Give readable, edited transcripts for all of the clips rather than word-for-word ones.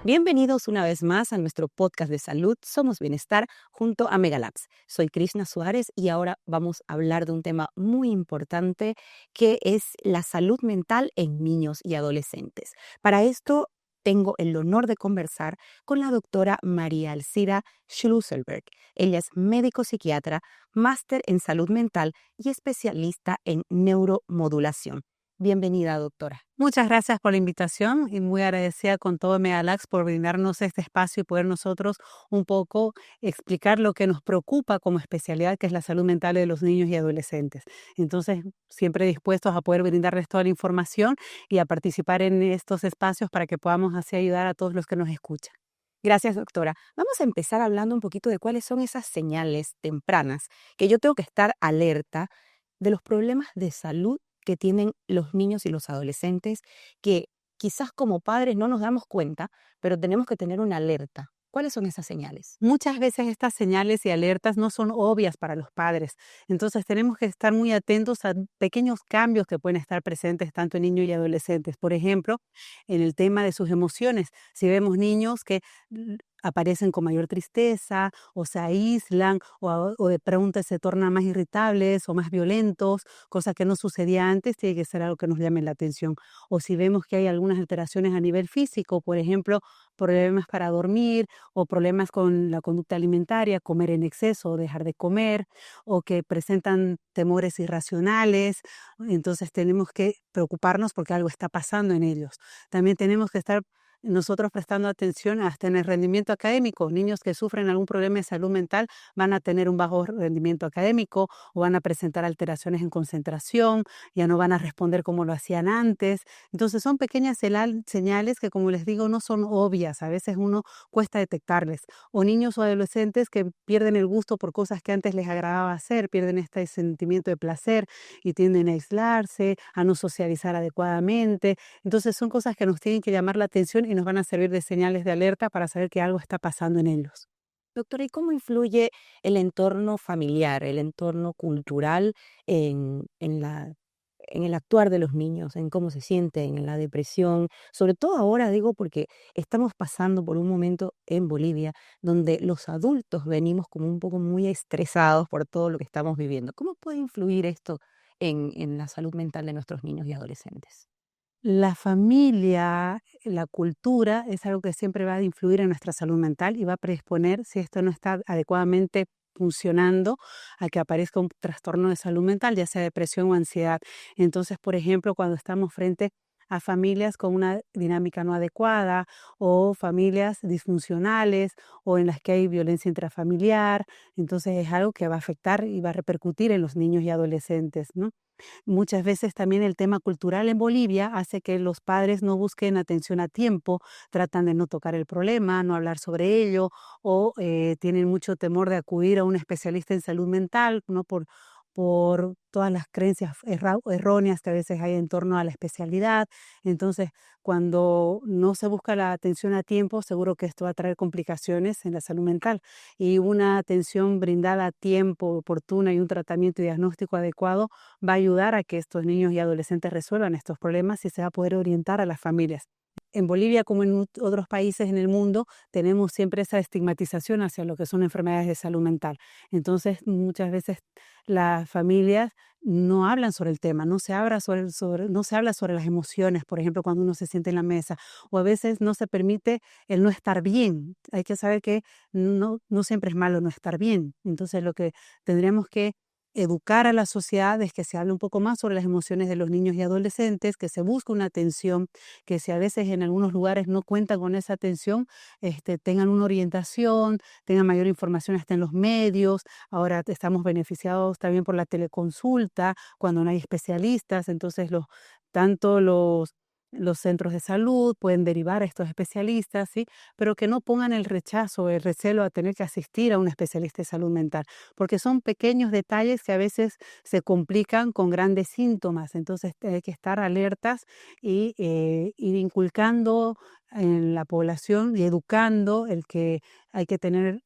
Bienvenidos una vez más a nuestro podcast de salud Somos Bienestar junto a Megalabs. Soy Krishna Suárez y ahora vamos a hablar de un tema muy importante que es la salud mental en niños y adolescentes. Para esto tengo el honor de conversar con la doctora María Alcira Schlusselberg. Ella es médico psiquiatra, máster en salud mental y especialista en neuromodulación. Bienvenida, doctora. Muchas gracias por la invitación y muy agradecida con todo Megalax por brindarnos este espacio y poder nosotros un poco explicar lo que nos preocupa como especialidad, que es la salud mental de los niños y adolescentes. Entonces, siempre dispuestos a poder brindarles toda la información y a participar en estos espacios para que podamos así ayudar a todos los que nos escuchan. Gracias, doctora. Vamos a empezar hablando un poquito de cuáles son esas señales tempranas que yo tengo que estar alerta de los problemas de salud que tienen los niños y los adolescentes, que quizás como padres no nos damos cuenta, pero tenemos que tener una alerta. ¿Cuáles son esas señales? Muchas veces estas señales y alertas no son obvias para los padres, entonces tenemos que estar muy atentos a pequeños cambios que pueden estar presentes tanto en niños y adolescentes. Por ejemplo, en el tema de sus emociones, si vemos niños que aparecen con mayor tristeza o se aíslan o de pronto se tornan más irritables o más violentos, cosa que no sucedía antes, tiene que ser algo que nos llame la atención. O si vemos que hay algunas alteraciones a nivel físico, por ejemplo, problemas para dormir o problemas con la conducta alimentaria, comer en exceso o dejar de comer, o que presentan temores irracionales, entonces tenemos que preocuparnos porque algo está pasando en ellos. También tenemos que estar nosotros prestando atención hasta en el rendimiento académico. Niños que sufren algún problema de salud mental van a tener un bajo rendimiento académico o van a presentar alteraciones en concentración, ya no van a responder como lo hacían antes. Entonces son pequeñas señales que, como les digo, no son obvias. A veces uno cuesta detectarles. O niños o adolescentes que pierden el gusto por cosas que antes les agradaba hacer, pierden este sentimiento de placer y tienden a aislarse, a no socializar adecuadamente. Entonces son cosas que nos tienen que llamar la atención y nos van a servir de señales de alerta para saber que algo está pasando en ellos. Doctora, ¿y cómo influye el entorno familiar, el entorno cultural en el actuar de los niños, en cómo se sienten, en la depresión? Sobre todo ahora, digo, porque estamos pasando por un momento en Bolivia donde los adultos venimos como un poco muy estresados por todo lo que estamos viviendo. ¿Cómo puede influir esto en la salud mental de nuestros niños y adolescentes? La familia, la cultura es algo que siempre va a influir en nuestra salud mental y va a predisponer, si esto no está adecuadamente funcionando, a que aparezca un trastorno de salud mental, ya sea depresión o ansiedad. Entonces, por ejemplo, cuando estamos frente a familias con una dinámica no adecuada o familias disfuncionales o en las que hay violencia intrafamiliar, entonces es algo que va a afectar y va a repercutir en los niños y adolescentes, ¿no? Muchas veces también el tema cultural en Bolivia hace que los padres no busquen atención a tiempo, tratan de no tocar el problema, no hablar sobre ello o tienen mucho temor de acudir a un especialista en salud mental, ¿no? Por todas las creencias erróneas que a veces hay en torno a la especialidad. Entonces, cuando no se busca la atención a tiempo, seguro que esto va a traer complicaciones en la salud mental. Y una atención brindada a tiempo, oportuna y un tratamiento y diagnóstico adecuado va a ayudar a que estos niños y adolescentes resuelvan estos problemas y se va a poder orientar a las familias. En Bolivia, como en otros países en el mundo, tenemos siempre esa estigmatización hacia lo que son enfermedades de salud mental. Entonces, muchas veces las familias no hablan sobre el tema, no se habla sobre las emociones, por ejemplo, cuando uno se siente en la mesa, o a veces no se permite el no estar bien. Hay que saber que no siempre es malo no estar bien. Entonces, lo que tendremos que educar a la sociedad es que se hable un poco más sobre las emociones de los niños y adolescentes, que se busque una atención, que si a veces en algunos lugares no cuentan con esa atención, tengan una orientación, tengan mayor información hasta en los medios. Ahora estamos beneficiados también por la teleconsulta, cuando no hay especialistas, entonces tanto los centros de salud pueden derivar a estos especialistas, ¿sí? Pero que no pongan el rechazo, el recelo a tener que asistir a un especialista de salud mental, porque son pequeños detalles que a veces se complican con grandes síntomas. Entonces hay que estar alertas y ir inculcando en la población y educando el que hay que tener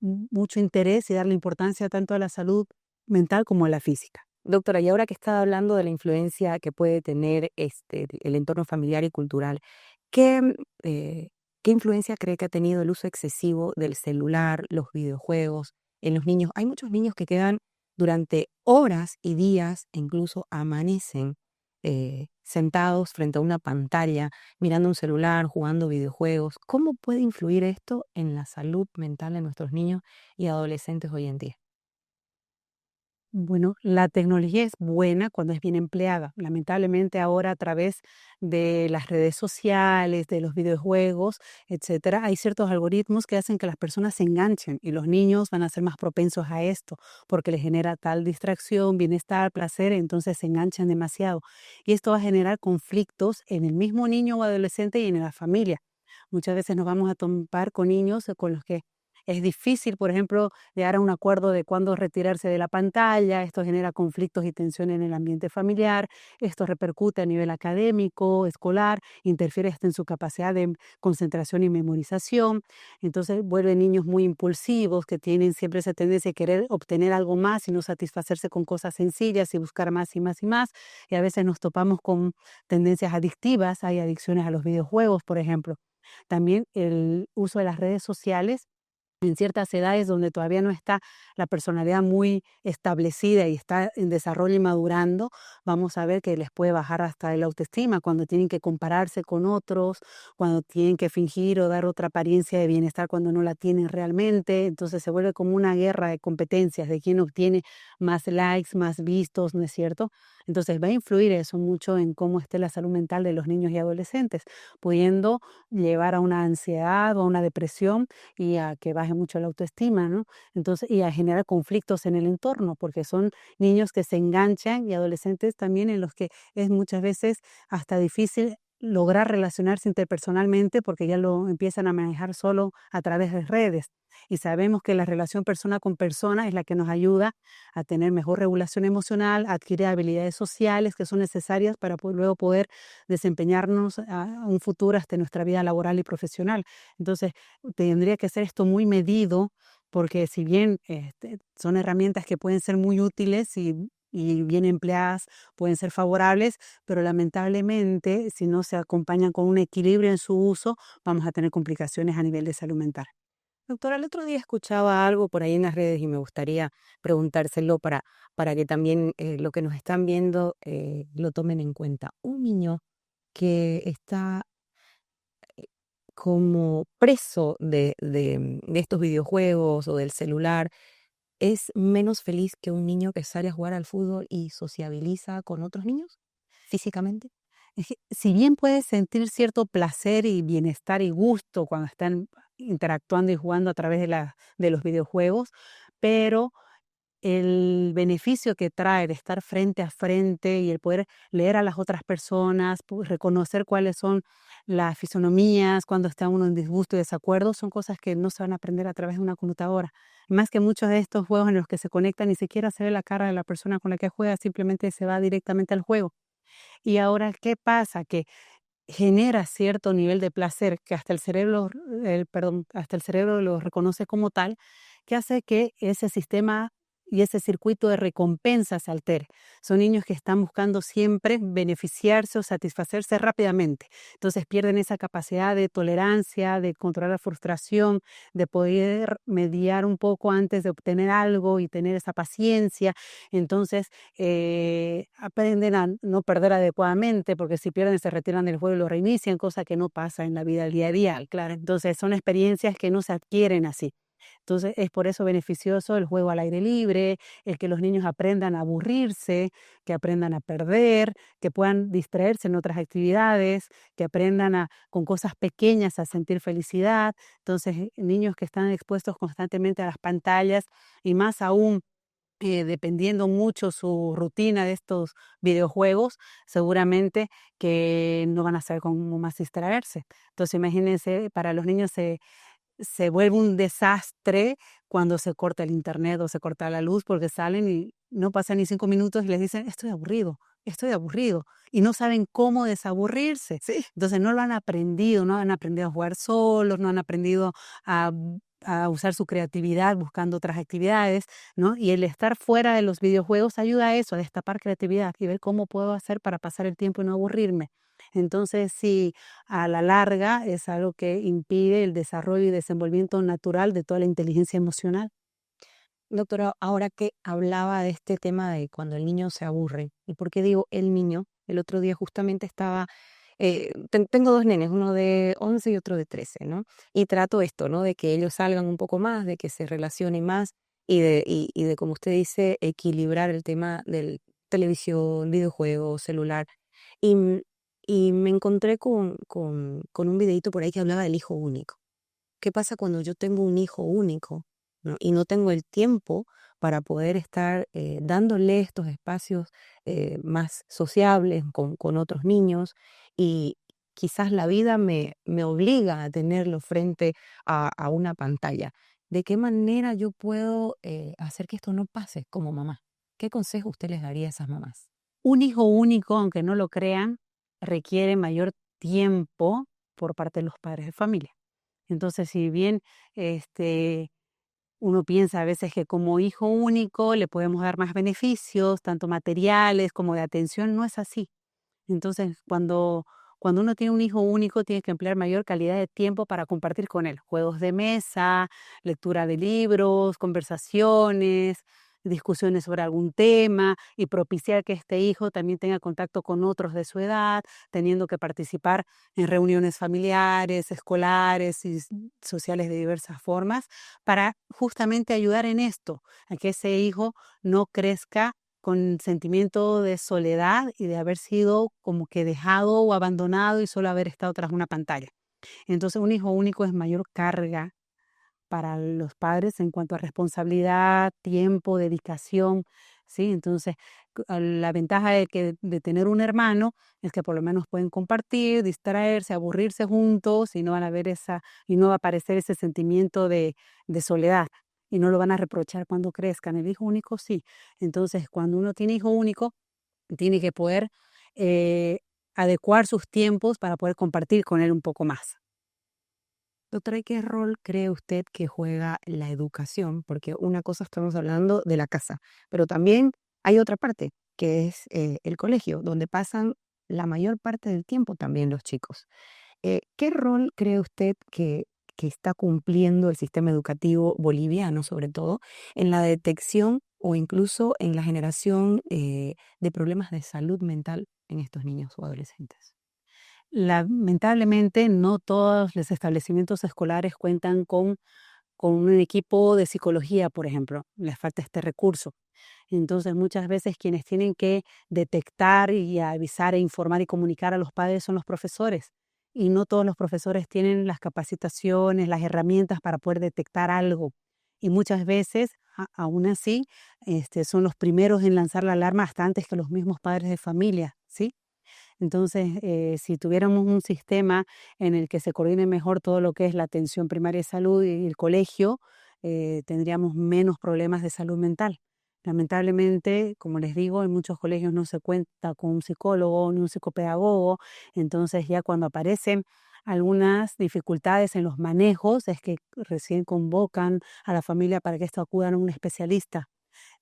mucho interés y darle importancia tanto a la salud mental como a la física. Doctora, y ahora que está hablando de la influencia que puede tener el entorno familiar y cultural, ¿qué ¿Qué influencia cree que ha tenido el uso excesivo del celular, los videojuegos en los niños? Hay muchos niños que quedan durante horas y días, e incluso amanecen sentados frente a una pantalla, mirando un celular, jugando videojuegos. ¿Cómo puede influir esto en la salud mental de nuestros niños y adolescentes hoy en día? Bueno, la tecnología es buena cuando es bien empleada. Lamentablemente ahora a través de las redes sociales, de los videojuegos, etcétera, hay ciertos algoritmos que hacen que las personas se enganchen y los niños van a ser más propensos a esto porque les genera tal distracción, bienestar, placer, entonces se enganchan demasiado. Y esto va a generar conflictos en el mismo niño o adolescente y en la familia. Muchas veces nos vamos a topar con niños con los que es difícil, por ejemplo, llegar a un acuerdo de cuándo retirarse de la pantalla. Esto genera conflictos y tensión en el ambiente familiar. Esto repercute a nivel académico, escolar, interfiere hasta en su capacidad de concentración y memorización. Entonces vuelven niños muy impulsivos que tienen siempre esa tendencia a querer obtener algo más y no satisfacerse con cosas sencillas y buscar más y más y más. Y a veces nos topamos con tendencias adictivas. Hay adicciones a los videojuegos, por ejemplo. También el uso de las redes sociales en ciertas edades donde todavía no está la personalidad muy establecida y está en desarrollo y madurando, vamos a ver que les puede bajar hasta el autoestima cuando tienen que compararse con otros, cuando tienen que fingir o dar otra apariencia de bienestar cuando no la tienen realmente. Entonces se vuelve como una guerra de competencias de quién obtiene más likes, más vistos, ¿no es cierto? Entonces va a influir eso mucho en cómo esté la salud mental de los niños y adolescentes, pudiendo llevar a una ansiedad o a una depresión y a que baje mucho la autoestima, ¿no? Entonces, y a generar conflictos en el entorno, porque son niños que se enganchan y adolescentes también en los que es muchas veces hasta difícil lograr relacionarse interpersonalmente porque ya lo empiezan a manejar solo a través de redes. Y sabemos que la relación persona con persona es la que nos ayuda a tener mejor regulación emocional, a adquirir habilidades sociales que son necesarias para luego poder desempeñarnos a un futuro hasta en nuestra vida laboral y profesional. Entonces, tendría que ser esto muy medido, porque si bien son herramientas que pueden ser muy útiles y bien empleadas, pueden ser favorables, pero lamentablemente, si no se acompañan con un equilibrio en su uso, vamos a tener complicaciones a nivel de salud mental. Doctora, el otro día escuchaba algo por ahí en las redes y me gustaría preguntárselo para que también lo que nos están viendo lo tomen en cuenta. Un niño que está como preso de estos videojuegos o del celular es menos feliz que un niño que sale a jugar al fútbol y sociabiliza con otros niños físicamente. Es que, si bien puedes sentir cierto placer y bienestar y gusto cuando están interactuando y jugando a través de los videojuegos, pero el beneficio que trae de estar frente a frente y el poder leer a las otras personas, reconocer cuáles son las fisonomías, cuando está uno en disgusto y desacuerdo, son cosas que no se van a aprender a través de una computadora. Más que muchos de estos juegos en los que se conectan, ni siquiera se ve la cara de la persona con la que juega, simplemente se va directamente al juego. Y ahora, ¿qué pasa? Que genera cierto nivel de placer que hasta el cerebro, hasta el cerebro lo reconoce como tal, que hace que ese sistema y ese circuito de recompensa se altere. Son niños que están buscando siempre beneficiarse o satisfacerse rápidamente. Entonces pierden esa capacidad de tolerancia, de controlar la frustración, de poder mediar un poco antes de obtener algo y tener esa paciencia. Entonces aprenden a no perder adecuadamente, porque si pierden se retiran del juego y lo reinician, cosa que no pasa en la vida del día a día, claro. Entonces son experiencias que no se adquieren así. Entonces es por eso beneficioso el juego al aire libre, el que los niños aprendan a aburrirse, que aprendan a perder, que puedan distraerse en otras actividades, que aprendan con cosas pequeñas a sentir felicidad. Entonces, niños que están expuestos constantemente a las pantallas y más aún dependiendo mucho su rutina de estos videojuegos, seguramente que no van a saber cómo más distraerse. Entonces, imagínense, para los niños se vuelve un desastre cuando se corta el internet o se corta la luz, porque salen y no pasan ni 5 minutos y les dicen: estoy aburrido", y no saben cómo desaburrirse. Sí. Entonces, no lo han aprendido, no han aprendido a jugar solos, no han aprendido a usar su creatividad buscando otras actividades, ¿no? Y el estar fuera de los videojuegos ayuda a eso, a destapar creatividad y ver cómo puedo hacer para pasar el tiempo y no aburrirme. Entonces, sí, a la larga es algo que impide el desarrollo y desenvolvimiento natural de toda la inteligencia emocional. Doctora, ahora que hablaba de este tema de cuando el niño se aburre, ¿y por qué digo el niño? El otro día justamente estaba, tengo dos nenes, uno de 11 y otro de 13, ¿no? Y trato esto, ¿no? De que ellos salgan un poco más, de que se relacionen más y de, como usted dice, equilibrar el tema del televisión, videojuegos, celular. Y, y me encontré con un videito por ahí que hablaba del hijo único. ¿Qué pasa cuando yo tengo un hijo único, ¿no? Y no tengo el tiempo para poder estar dándole estos espacios más sociables con otros niños? Y quizás la vida me obliga a tenerlo frente a una pantalla. ¿De qué manera yo puedo hacer que esto no pase como mamá? ¿Qué consejo usted les daría a esas mamás? Un hijo único, aunque no lo crean, requiere mayor tiempo por parte de los padres de familia. Entonces, si bien este, uno piensa a veces que como hijo único le podemos dar más beneficios, tanto materiales como de atención, no es así. Entonces, cuando uno tiene un hijo único, tiene que emplear mayor calidad de tiempo para compartir con él. Juegos de mesa, lectura de libros, conversaciones, discusiones sobre algún tema y propiciar que este hijo también tenga contacto con otros de su edad, teniendo que participar en reuniones familiares, escolares y sociales de diversas formas, para justamente ayudar en esto, a que ese hijo no crezca con sentimiento de soledad y de haber sido como que dejado o abandonado y solo haber estado tras una pantalla. Entonces, un hijo único es mayor carga para los padres en cuanto a responsabilidad, tiempo, dedicación, ¿sí? Entonces, la ventaja de tener un hermano es que por lo menos pueden compartir, distraerse, aburrirse juntos y no van a ver y no va a aparecer ese sentimiento de soledad y no lo van a reprochar cuando crezcan. El hijo único sí. Entonces, cuando uno tiene hijo único, tiene que poder eh, adecuar sus tiempos para poder compartir con él un poco más. Doctora, ¿y qué rol cree usted que juega la educación? Porque una cosa estamos hablando de la casa, pero también hay otra parte, que es el colegio, donde pasan la mayor parte del tiempo también los chicos. ¿Qué rol cree usted que está cumpliendo el sistema educativo boliviano, sobre todo, en la detección o incluso en la generación de problemas de salud mental en estos niños o adolescentes? Lamentablemente, no todos los establecimientos escolares cuentan con un equipo de psicología, por ejemplo. Les falta este recurso. Entonces, muchas veces quienes tienen que detectar y avisar e informar y comunicar a los padres son los profesores. Y no todos los profesores tienen las capacitaciones, las herramientas para poder detectar algo. Y muchas veces, aún así, son los primeros en lanzar la alarma hasta antes que los mismos padres de familia, ¿sí? Entonces, si tuviéramos un sistema en el que se coordine mejor todo lo que es la atención primaria de salud y el colegio, tendríamos menos problemas de salud mental. Lamentablemente, como les digo, en muchos colegios no se cuenta con un psicólogo ni un psicopedagogo, entonces ya cuando aparecen algunas dificultades en los manejos es que recién convocan a la familia para que esto acudan a un especialista.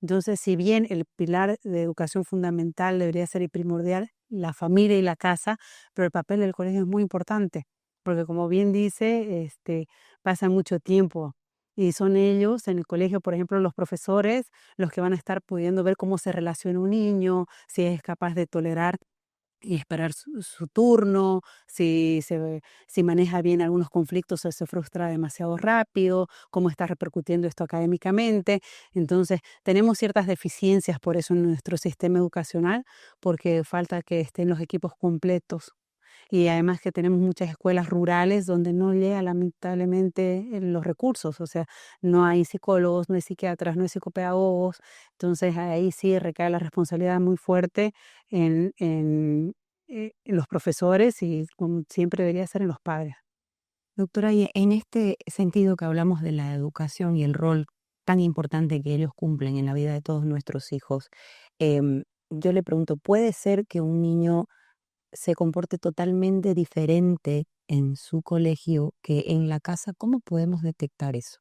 Entonces, si bien el pilar de educación fundamental debería ser y primordial, la familia y la casa, pero el papel del colegio es muy importante, porque como bien dice, pasan mucho tiempo y son ellos en el colegio, por ejemplo, los profesores, los que van a estar pudiendo ver cómo se relaciona un niño, si es capaz de tolerar y esperar su turno, si maneja bien algunos conflictos o se frustra demasiado rápido, cómo está repercutiendo esto académicamente. Entonces, tenemos ciertas deficiencias por eso en nuestro sistema educacional, porque falta que estén los equipos completos. Y además que tenemos muchas escuelas rurales donde no llega lamentablemente los recursos, o sea, no hay psicólogos, no hay psiquiatras, no hay psicopedagogos, entonces ahí sí recae la responsabilidad muy fuerte en los profesores y como siempre debería ser en los padres. Doctora, y en este sentido que hablamos de la educación y el rol tan importante que ellos cumplen en la vida de todos nuestros hijos, yo le pregunto, ¿puede ser que un niño se comporte totalmente diferente en su colegio que en la casa? ¿Cómo podemos detectar eso?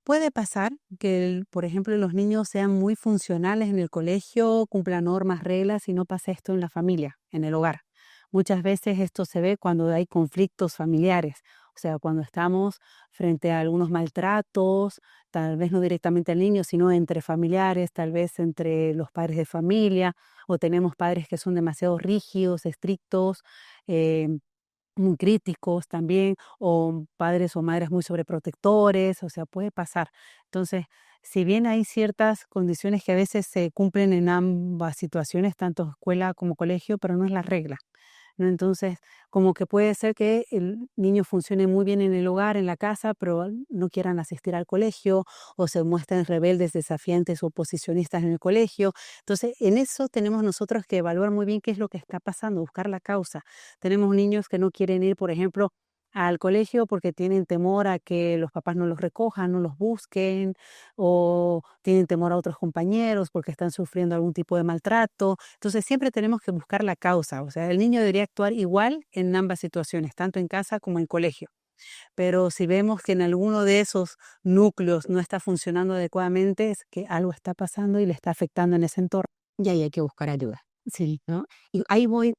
Puede pasar que, por ejemplo, los niños sean muy funcionales en el colegio, cumplan normas, reglas y no pase esto en la familia, en el hogar. Muchas veces esto se ve cuando hay conflictos familiares, o sea, cuando estamos frente a algunos maltratos, tal vez no directamente al niño, sino entre familiares, tal vez entre los padres de familia, o tenemos padres que son demasiado rígidos, estrictos, eh, muy críticos también, o padres o madres muy sobreprotectores, o sea, puede pasar. Entonces, si bien hay ciertas condiciones que a veces se cumplen en ambas situaciones, tanto escuela como colegio, pero no es la regla, ¿no? Entonces, como que puede ser que el niño funcione muy bien en el hogar, en la casa, pero no quieran asistir al colegio o se muestren rebeldes, desafiantes o oposicionistas en el colegio. Entonces, en eso tenemos nosotros que evaluar muy bien qué es lo que está pasando, buscar la causa. Tenemos niños que no quieren ir, por ejemplo, al colegio porque tienen temor a que los papás no los recojan, no los busquen, o tienen temor a otros compañeros porque están sufriendo algún tipo de maltrato. Entonces siempre tenemos que buscar la causa, o sea, el niño debería actuar igual en ambas situaciones, tanto en casa como en colegio. Pero si vemos que en alguno de esos núcleos no está funcionando adecuadamente, es que algo está pasando y le está afectando en ese entorno. Y ahí hay que buscar ayuda, Sí. ¿no? Y ahí voy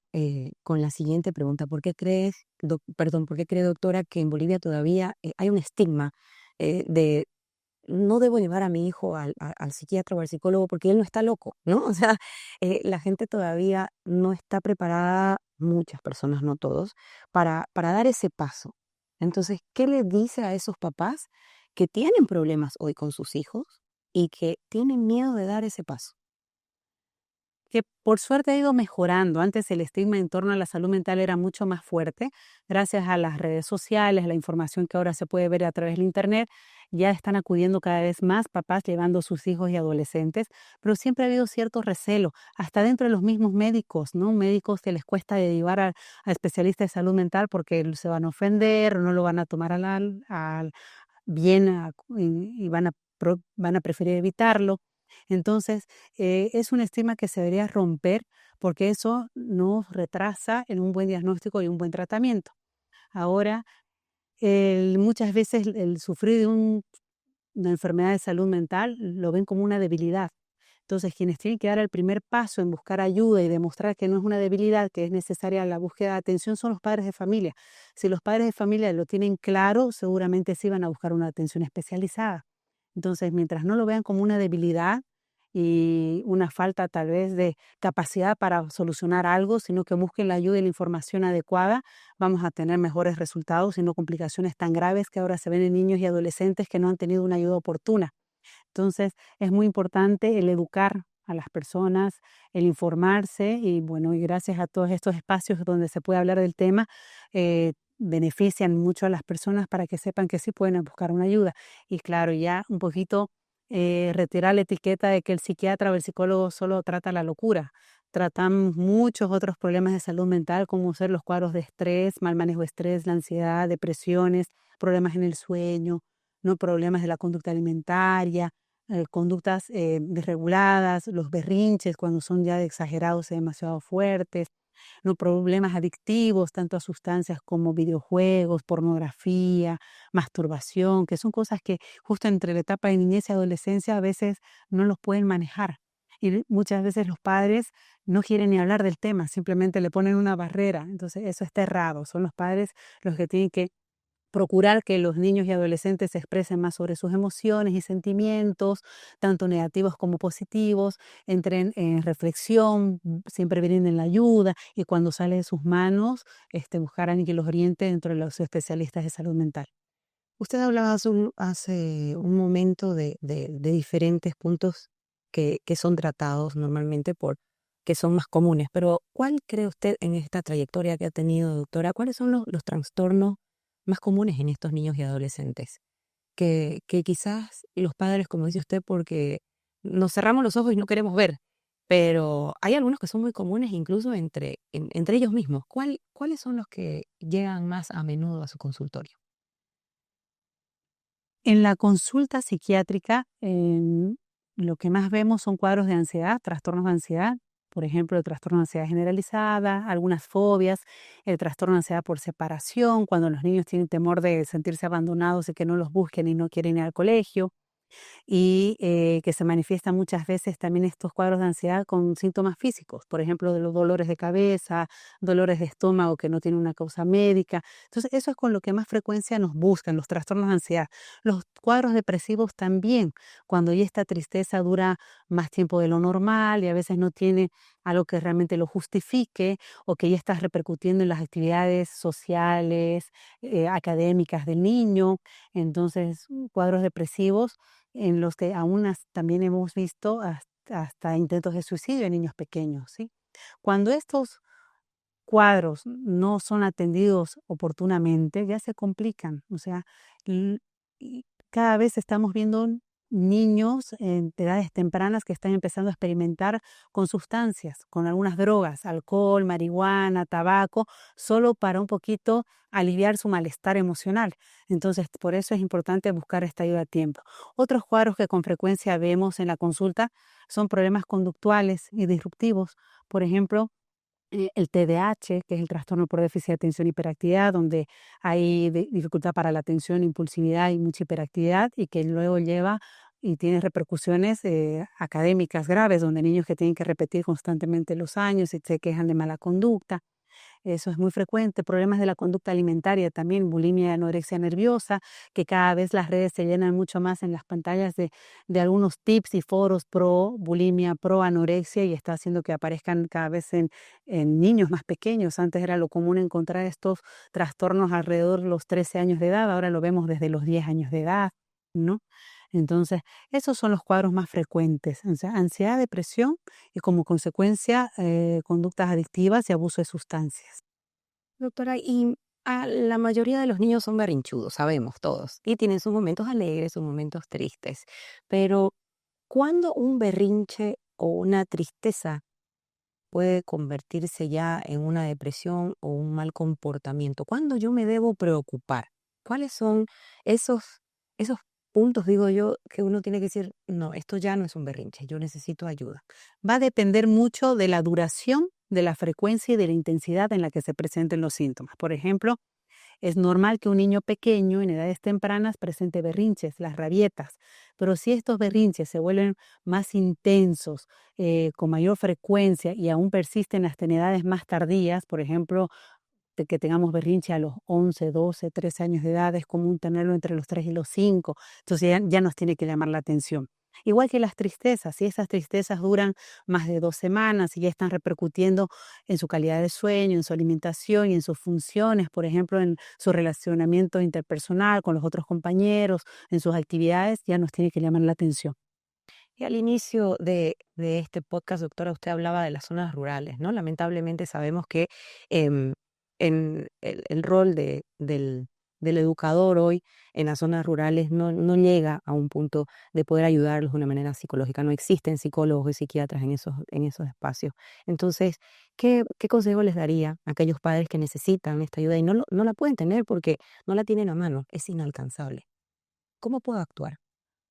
con la siguiente pregunta. ¿Por qué cree, doctora, que en Bolivia todavía hay un estigma de no debo llevar a mi hijo al psiquiatra o al psicólogo porque él no está loco, ¿no? O sea, la gente todavía no está preparada, muchas personas, no todos, para dar ese paso. Entonces, ¿qué le dice a esos papás que tienen problemas hoy con sus hijos y que tienen miedo de dar ese paso? Que por suerte ha ido mejorando. Antes el estigma en torno a la salud mental era mucho más fuerte. Gracias a las redes sociales, a la información que ahora se puede ver a través del Internet, ya están acudiendo cada vez más papás llevando a sus hijos y adolescentes, pero siempre ha habido cierto recelo, hasta dentro de los mismos médicos, ¿no? Médicos que les cuesta llevar a especialistas de salud mental porque se van a ofender, o no lo van a tomar al bien y van a preferir evitarlo. Entonces, es un estigma que se debería romper porque eso nos retrasa en un buen diagnóstico y un buen tratamiento. Ahora, muchas veces el sufrir de una enfermedad de salud mental lo ven como una debilidad. Entonces, quienes tienen que dar el primer paso en buscar ayuda y demostrar que no es una debilidad, que es necesaria la búsqueda de atención, son los padres de familia. Si los padres de familia lo tienen claro, seguramente sí van a buscar una atención especializada. Entonces, mientras no lo vean como una debilidad y una falta tal vez de capacidad para solucionar algo, sino que busquen la ayuda y la información adecuada, vamos a tener mejores resultados y no complicaciones tan graves que ahora se ven en niños y adolescentes que no han tenido una ayuda oportuna. Entonces, es muy importante el educar a las personas, el informarse y bueno, y gracias a todos estos espacios donde se puede hablar del tema, benefician mucho a las personas para que sepan que sí pueden buscar una ayuda. Y claro, ya un poquito retirar la etiqueta de que el psiquiatra o el psicólogo solo trata la locura. Tratan muchos otros problemas de salud mental, como ser los cuadros de estrés, mal manejo de estrés, la ansiedad, depresiones, problemas en el sueño, no problemas de la conducta alimentaria, conductas desreguladas, los berrinches cuando son ya exagerados y demasiado fuertes, no problemas adictivos, tanto a sustancias como videojuegos, pornografía, masturbación, que son cosas que justo entre la etapa de niñez y adolescencia a veces no los pueden manejar. Y muchas veces los padres no quieren ni hablar del tema, simplemente le ponen una barrera. Entonces eso está errado. Son los padres los que tienen que procurar que los niños y adolescentes se expresen más sobre sus emociones y sentimientos, tanto negativos como positivos, entren en reflexión, siempre brinden la ayuda y cuando sale de sus manos, buscar a alguien que los oriente dentro de los especialistas de salud mental. Usted hablaba hace un momento de diferentes puntos que son tratados normalmente que son más comunes, pero ¿cuál cree usted en esta trayectoria que ha tenido, doctora? ¿Cuáles son los trastornos más comunes en estos niños y adolescentes? Que quizás los padres, como dice usted, porque nos cerramos los ojos y no queremos ver, pero hay algunos que son muy comunes incluso entre ellos mismos. ¿Cuáles son los que llegan más a menudo a su consultorio? En la consulta psiquiátrica, lo que más vemos son cuadros de ansiedad, trastornos de ansiedad, Por ejemplo, el trastorno de ansiedad generalizada, algunas fobias, el trastorno de ansiedad por separación, cuando los niños tienen temor de sentirse abandonados y que no los busquen y no quieren ir al colegio y que se manifiestan muchas veces también estos cuadros de ansiedad con síntomas físicos, por ejemplo, de los dolores de cabeza, dolores de estómago que no tienen una causa médica. Entonces, eso es con lo que más frecuencia nos buscan, los trastornos de ansiedad. Los cuadros depresivos también, cuando ya esta tristeza dura más tiempo de lo normal y a veces no tiene algo que realmente lo justifique o que ya está repercutiendo en las actividades sociales, académicas del niño. Entonces, cuadros depresivos en los que también hemos visto hasta intentos de suicidio en niños pequeños, ¿sí? Cuando estos cuadros no son atendidos oportunamente, ya se complican. O sea, l- y cada vez estamos viendo niños de edades tempranas que están empezando a experimentar con sustancias, con algunas drogas, alcohol, marihuana, tabaco, solo para un poquito aliviar su malestar emocional. Entonces, por eso es importante buscar esta ayuda a tiempo. Otros cuadros que con frecuencia vemos en la consulta son problemas conductuales y disruptivos. Por ejemplo, el TDAH, que es el trastorno por déficit de atención y hiperactividad, donde hay dificultad para la atención, impulsividad y mucha hiperactividad, y que luego lleva y tiene repercusiones académicas graves, donde niños que tienen que repetir constantemente los años y se quejan de mala conducta. Eso es muy frecuente. Problemas de la conducta alimentaria también, bulimia y anorexia nerviosa, que cada vez las redes se llenan mucho más en las pantallas de algunos tips y foros pro bulimia, pro anorexia, y está haciendo que aparezcan cada vez en niños más pequeños. Antes era lo común encontrar estos trastornos alrededor de los 13 años de edad, ahora lo vemos desde los 10 años de edad, ¿no? Entonces, esos son los cuadros más frecuentes, o sea, ansiedad, depresión y como consecuencia conductas adictivas y abuso de sustancias. Doctora, y la mayoría de los niños son berrinchudos, sabemos todos, y tienen sus momentos alegres, sus momentos tristes, pero ¿cuándo un berrinche o una tristeza puede convertirse ya en una depresión o un mal comportamiento? ¿Cuándo yo me debo preocupar? ¿Cuáles son esos, esos puntos, digo yo, que uno tiene que decir, no, esto ya no es un berrinche, yo necesito ayuda? Va a depender mucho de la duración, de la frecuencia y de la intensidad en la que se presenten los síntomas. Por ejemplo, es normal que un niño pequeño en edades tempranas presente berrinches, las rabietas, pero si estos berrinches se vuelven más intensos, con mayor frecuencia y aún persisten hasta en edades más tardías, por ejemplo, de que tengamos berrinche a los 11, 12, 13 años de edad, es común tenerlo entre los 3 y los 5, entonces ya nos tiene que llamar la atención. Igual que las tristezas, si esas tristezas duran más de 2 semanas y ya están repercutiendo en su calidad de sueño, en su alimentación y en sus funciones, por ejemplo, en su relacionamiento interpersonal con los otros compañeros, en sus actividades, ya nos tiene que llamar la atención. Y al inicio de este podcast, doctora, usted hablaba de las zonas rurales, ¿no? Lamentablemente sabemos que em, en el rol del educador hoy en las zonas rurales no llega a un punto de poder ayudarlos de una manera psicológica. No existen psicólogos y psiquiatras en esos espacios. Entonces, ¿qué consejo les daría a aquellos padres que necesitan esta ayuda y no la pueden tener porque no la tienen a mano? Es inalcanzable. ¿Cómo puedo actuar?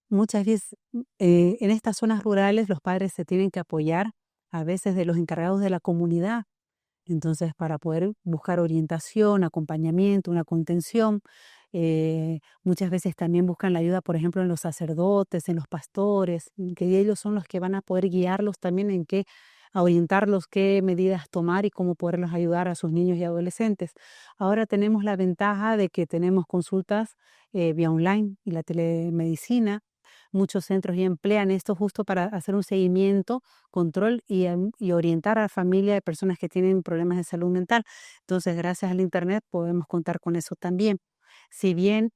Muchas veces en estas zonas rurales los padres se tienen que apoyar a veces de los encargados de la comunidad. Entonces, para poder buscar orientación, acompañamiento, una contención, muchas veces también buscan la ayuda, por ejemplo, en los sacerdotes, en los pastores, que ellos son los que van a poder guiarlos también en qué, a orientarlos qué medidas tomar y cómo poderlos ayudar a sus niños y adolescentes. Ahora tenemos la ventaja de que tenemos consultas vía online y la telemedicina. Muchos centros ya emplean esto justo para hacer un seguimiento, control y orientar a la familia de personas que tienen problemas de salud mental. Entonces, gracias al Internet podemos contar con eso también. Si bien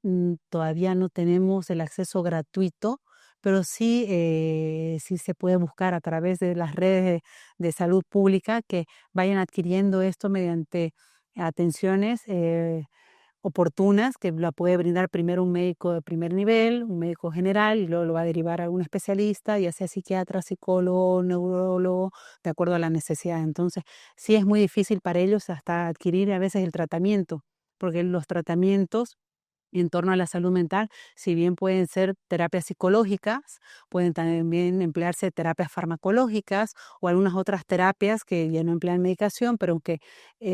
todavía no tenemos el acceso gratuito, pero sí se puede buscar a través de las redes de salud pública que vayan adquiriendo esto mediante atenciones oportunas que la puede brindar primero un médico de primer nivel, un médico general, y luego lo va a derivar a un especialista, ya sea psiquiatra, psicólogo, neurólogo, de acuerdo a la necesidad. Entonces, sí es muy difícil para ellos hasta adquirir a veces el tratamiento, porque los tratamientos en torno a la salud mental, si bien pueden ser terapias psicológicas, pueden también emplearse terapias farmacológicas o algunas otras terapias que ya no emplean medicación, pero que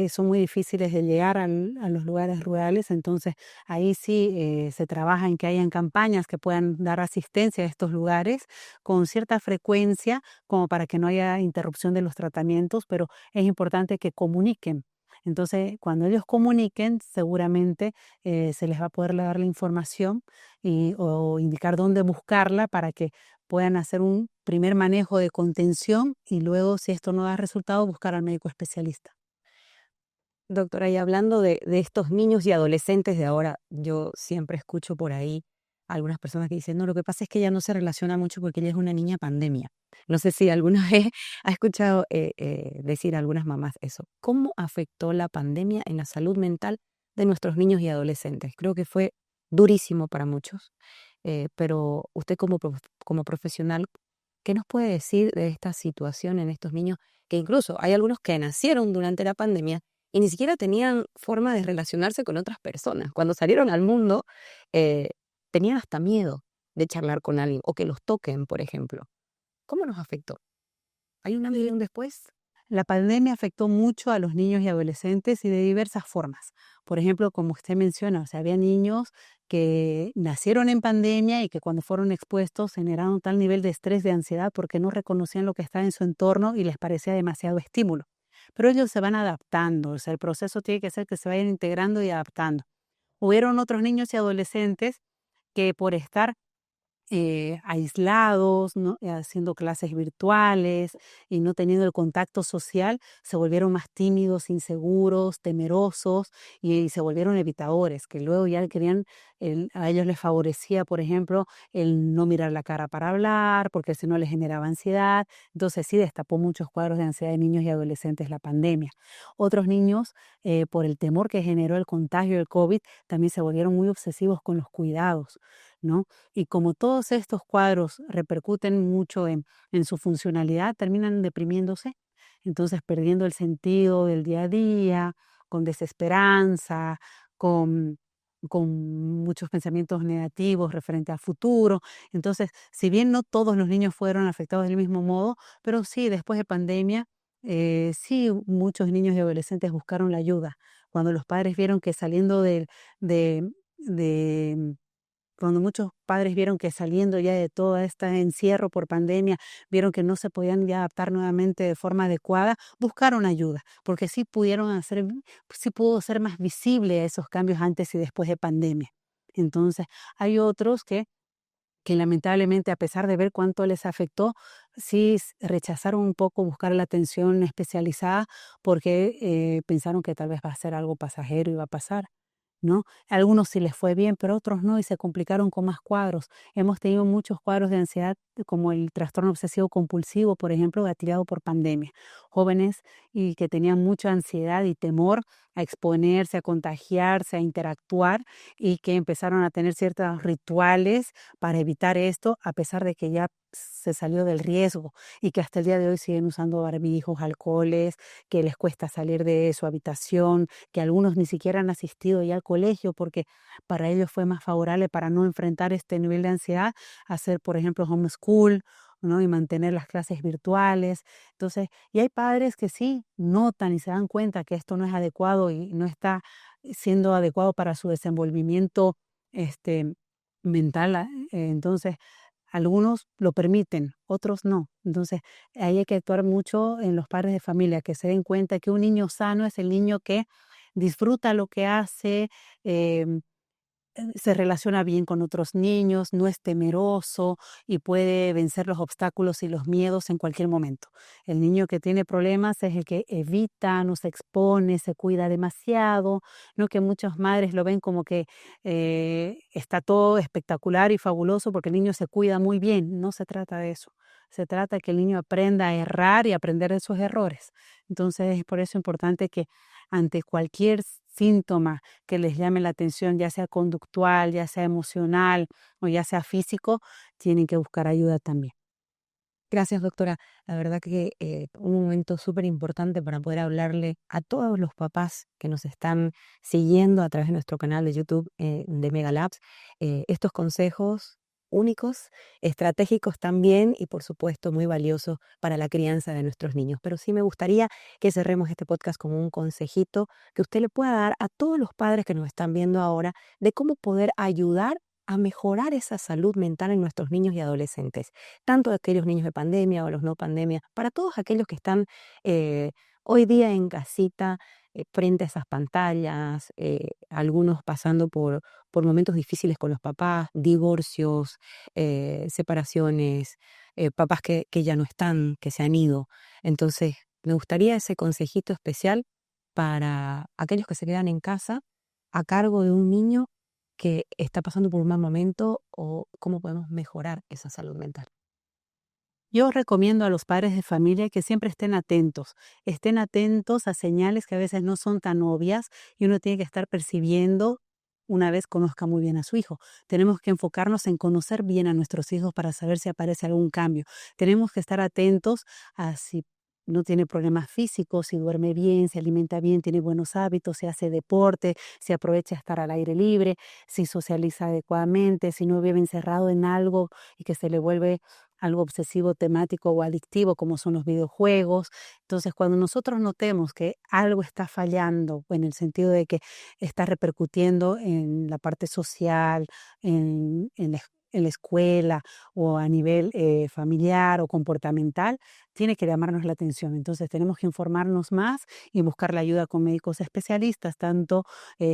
son muy difíciles de llegar a los lugares rurales. Entonces, ahí sí se trabaja en que hayan campañas que puedan dar asistencia a estos lugares con cierta frecuencia, como para que no haya interrupción de los tratamientos, pero es importante que comuniquen. Entonces, cuando ellos comuniquen, seguramente se les va a poder dar la información o indicar dónde buscarla para que puedan hacer un primer manejo de contención y luego, si esto no da resultado, buscar al médico especialista. Doctora, y hablando de estos niños y adolescentes de ahora, yo siempre escucho por ahí algunas personas que dicen, no, lo que pasa es que ella no se relaciona mucho porque ella es una niña pandemia. No sé si alguna vez ha escuchado decir a algunas mamás eso. ¿Cómo afectó la pandemia en la salud mental de nuestros niños y adolescentes? Creo que fue durísimo para muchos, pero usted como profesional, ¿qué nos puede decir de esta situación en estos niños? Que incluso hay algunos que nacieron durante la pandemia y ni siquiera tenían forma de relacionarse con otras personas. Cuando salieron al mundo, eh, tenían hasta miedo de charlar con alguien o que los toquen, por ejemplo. ¿Cómo nos afectó? ¿Hay un antes y un después? La pandemia afectó mucho a los niños y adolescentes y de diversas formas. Por ejemplo, como usted menciona, o sea, había niños que nacieron en pandemia y que cuando fueron expuestos generaron tal nivel de estrés, de ansiedad, porque no reconocían lo que estaba en su entorno y les parecía demasiado estímulo. Pero ellos se van adaptando, o sea, el proceso tiene que ser que se vayan integrando y adaptando. Hubieron otros niños y adolescentes que por estar aislados, ¿no? Haciendo clases virtuales y no teniendo el contacto social, se volvieron más tímidos, inseguros, temerosos y se volvieron evitadores, que luego ya querían, a ellos les favorecía, por ejemplo, el no mirar la cara para hablar, porque si no les generaba ansiedad. Entonces sí destapó muchos cuadros de ansiedad de niños y adolescentes la pandemia. Otros niños, por el temor que generó el contagio del COVID, también se volvieron muy obsesivos con los cuidados, ¿no? Y como todos estos cuadros repercuten mucho en su funcionalidad, terminan deprimiéndose, entonces perdiendo el sentido del día a día, con desesperanza, con, con muchos pensamientos negativos referente al futuro. Entonces, si bien no todos los niños fueron afectados del mismo modo, pero sí, después de pandemia, sí, muchos niños y adolescentes buscaron la ayuda. Cuando los padres vieron que saliendo de cuando muchos padres vieron que saliendo ya de todo este encierro por pandemia, vieron que no se podían ya adaptar nuevamente de forma adecuada, buscaron ayuda, porque sí pudo ser más visible esos cambios antes y después de pandemia. Entonces, hay otros que lamentablemente, a pesar de ver cuánto les afectó, sí rechazaron un poco buscar la atención especializada porque pensaron que tal vez va a ser algo pasajero y va a pasar, ¿no? A algunos sí les fue bien, pero otros no y se complicaron con más cuadros. Hemos tenido muchos cuadros de ansiedad, como el trastorno obsesivo compulsivo, por ejemplo, gatillado por pandemia. Jóvenes y que tenían mucha ansiedad y temor a exponerse, a contagiarse, a interactuar y que empezaron a tener ciertos rituales para evitar esto, a pesar de que ya se salió del riesgo y que hasta el día de hoy siguen usando barbijos, alcoholes, que les cuesta salir de su habitación, que algunos ni siquiera han asistido ya al colegio porque para ellos fue más favorable para no enfrentar este nivel de ansiedad, hacer, por ejemplo, homeschool, ¿no? Y mantener las clases virtuales. Entonces, y hay padres que sí notan y se dan cuenta que esto no es adecuado y no está siendo adecuado para su desenvolvimiento este, mental. Entonces, algunos lo permiten, otros no. Entonces, ahí hay que actuar mucho en los padres de familia, que se den cuenta que un niño sano es el niño que disfruta lo que hace, em, se relaciona bien con otros niños, no es temeroso y puede vencer los obstáculos y los miedos en cualquier momento. El niño que tiene problemas es el que evita, no se expone, se cuida demasiado, ¿no? Que muchas madres lo ven como que está todo espectacular y fabuloso porque el niño se cuida muy bien. No se trata de eso. Se trata de que el niño aprenda a errar y aprender de sus errores. Entonces es por eso importante que ante cualquier síntoma que les llame la atención, ya sea conductual, ya sea emocional o ya sea físico, tienen que buscar ayuda también. Gracias, doctora. La verdad que un momento súper importante para poder hablarle a todos los papás que nos están siguiendo a través de nuestro canal de YouTube de Mega Labs. Estos consejos únicos, estratégicos también y por supuesto muy valiosos para la crianza de nuestros niños. Pero sí me gustaría que cerremos este podcast con un consejito que usted le pueda dar a todos los padres que nos están viendo ahora de cómo poder ayudar a mejorar esa salud mental en nuestros niños y adolescentes, tanto de aquellos niños de pandemia o los no pandemia, para todos aquellos que están eh, hoy día en casita, frente a esas pantallas, algunos pasando por momentos difíciles con los papás, divorcios, separaciones, papás que ya no están, que se han ido. Entonces, me gustaría ese consejito especial para aquellos que se quedan en casa a cargo de un niño que está pasando por un mal momento o cómo podemos mejorar esa salud mental. Yo recomiendo a los padres de familia que siempre estén atentos a señales que a veces no son tan obvias y uno tiene que estar percibiendo una vez conozca muy bien a su hijo. Tenemos que enfocarnos en conocer bien a nuestros hijos para saber si aparece algún cambio. Tenemos que estar atentos a si no tiene problemas físicos, si duerme bien, se alimenta bien, tiene buenos hábitos, si hace deporte, si aprovecha estar al aire libre, si socializa adecuadamente, si no vive encerrado en algo y que se le vuelve algo obsesivo, temático o adictivo, como son los videojuegos. Entonces, cuando nosotros notemos que algo está fallando, en el sentido de que está repercutiendo en la parte social, en la escuela o a nivel familiar o comportamental, tiene que llamarnos la atención. Entonces, tenemos que informarnos más y buscar la ayuda con médicos especialistas, tanto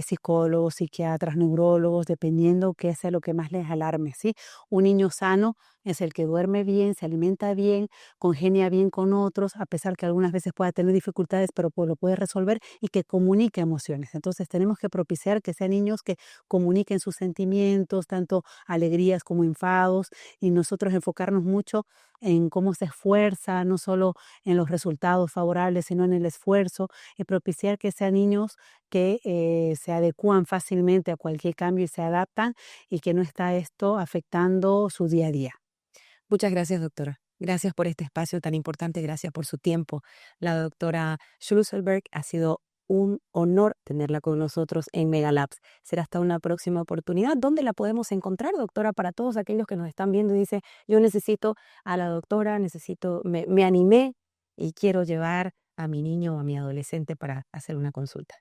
psicólogos, psiquiatras, neurólogos, dependiendo qué sea lo que más les alarme, ¿sí? Un niño sano es el que duerme bien, se alimenta bien, congenia bien con otros, a pesar que algunas veces pueda tener dificultades, pero lo puede resolver y que comunique emociones. Entonces tenemos que propiciar que sean niños que comuniquen sus sentimientos, tanto alegrías como enfados, y nosotros enfocarnos mucho en cómo se esfuerza, no solo en los resultados favorables, sino en el esfuerzo, y propiciar que sean niños que se adecúan fácilmente a cualquier cambio y se adaptan y que no está esto afectando su día a día. Muchas gracias, doctora. Gracias por este espacio tan importante, gracias por su tiempo. La doctora Schlusselberg, ha sido un honor tenerla con nosotros en Mega Labs. Será hasta una próxima oportunidad. ¿Dónde la podemos encontrar, doctora? Para todos aquellos que nos están viendo y dicen, yo necesito a la doctora, me animé y quiero llevar a mi niño o a mi adolescente para hacer una consulta.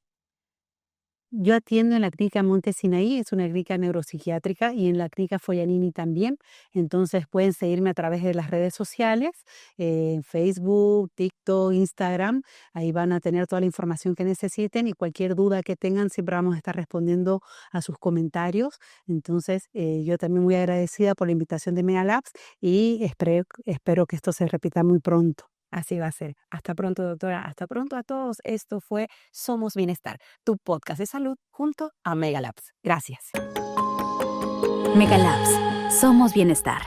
Yo atiendo en la clínica Monte Sinaí, es una clínica neuropsiquiátrica, y en la clínica Foyanini también. Entonces pueden seguirme a través de las redes sociales, en Facebook, TikTok, Instagram. Ahí van a tener toda la información que necesiten y cualquier duda que tengan siempre vamos a estar respondiendo a sus comentarios. Entonces yo también muy agradecida por la invitación de Mega Labs y espero que esto se repita muy pronto. Así va a ser. Hasta pronto, doctora. Hasta pronto a todos. Esto fue Somos Bienestar, tu podcast de salud junto a Mega Labs. Gracias. Mega Labs. Somos bienestar.